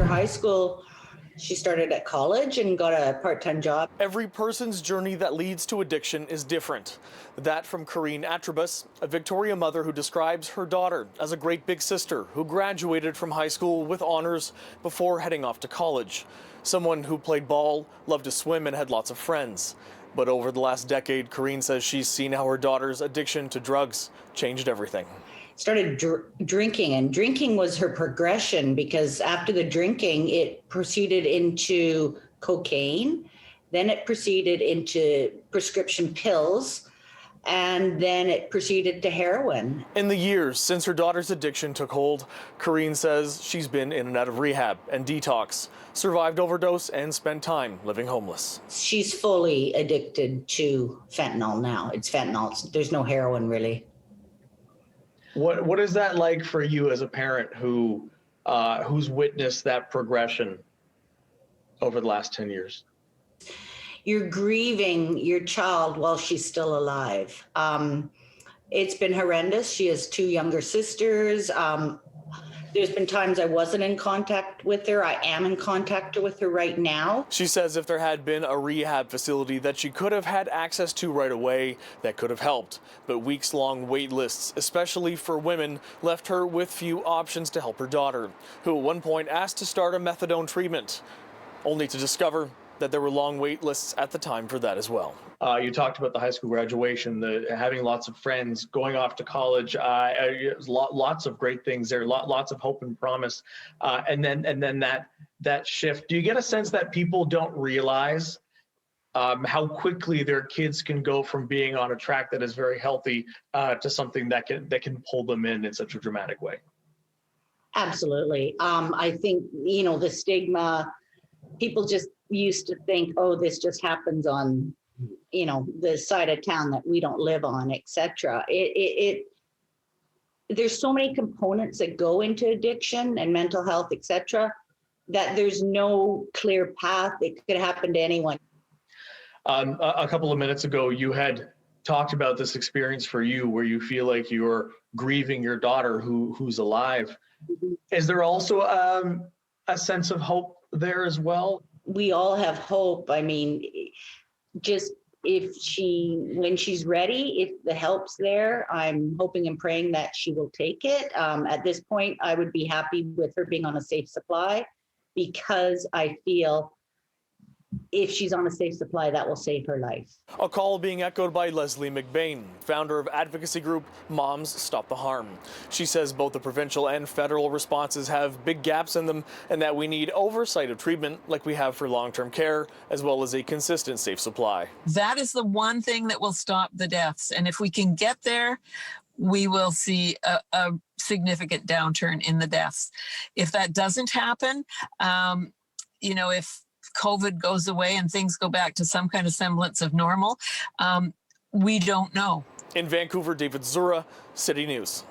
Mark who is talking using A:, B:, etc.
A: high school, she started at college and got a part-time job.
B: Every person's journey that leads to addiction is different. That from Corrine Atribus, a Victoria mother who describes her daughter as a great big sister who graduated from high school with honors before heading off to college. Someone who played ball, loved to swim, and had lots of friends. But over the last decade, Corrine says she's seen how her daughter's addiction to drugs changed everything.
A: Started drinking, and drinking was her progression, because after the drinking, it proceeded into cocaine, then it proceeded into prescription pills, and then it proceeded to heroin.
B: In the years since her daughter's addiction took hold, Corrine says she's been in and out of rehab and detox, survived overdose, and spent time living homeless.
A: She's fully addicted to fentanyl now. It's fentanyl. There's no heroin, really.
C: What is that like for you as a parent who's witnessed that progression over the last 10 years?
A: You're grieving your child while she's still alive. It's been horrendous. She has two younger sisters. There's been times I wasn't in contact with her. I am in contact with her right now.
B: She says if there had been a rehab facility that she could have had access to right away, that could have helped. But weeks-long wait lists, especially for women, left her with few options to help her daughter, who at one point asked to start a methadone treatment, only to discover that there were long wait lists at the time for that as well.
C: You talked about the high school graduation, having lots of friends, going off to college, lots of great things there, lots of hope and promise, and then that shift. Do you get a sense that people don't realize how quickly their kids can go from being on a track that is very healthy to something that can pull them in such a dramatic way?
A: Absolutely. I think, the stigma, people just used to think, oh, this just happens on, the side of town that we don't live on, etc. There's so many components that go into addiction and mental health, etc., that there's no clear path. It could happen to anyone.
C: A couple of minutes ago, you had talked about this experience for you where you feel like you're grieving your daughter who's alive.
A: Mm-hmm.
C: Is there also a sense of hope there as well?
A: We all have hope. I mean, just when she's ready, if the help's there, I'm hoping and praying that she will take it. At this point, I would be happy with her being on a safe supply, because I feel if she's on a safe supply, that will save her life.
B: A call being echoed by Leslie McBain, founder of advocacy group Moms Stop the Harm. She says both the provincial and federal responses have big gaps in them, and that we need oversight of treatment like we have for long-term care, as well as a consistent safe supply.
D: That is the one thing that will stop the deaths. And if we can get there, we will see a significant downturn in the deaths. If that doesn't happen, if COVID goes away and things go back to some kind of semblance of normal, we don't know.
B: In Vancouver, David Zura, City News.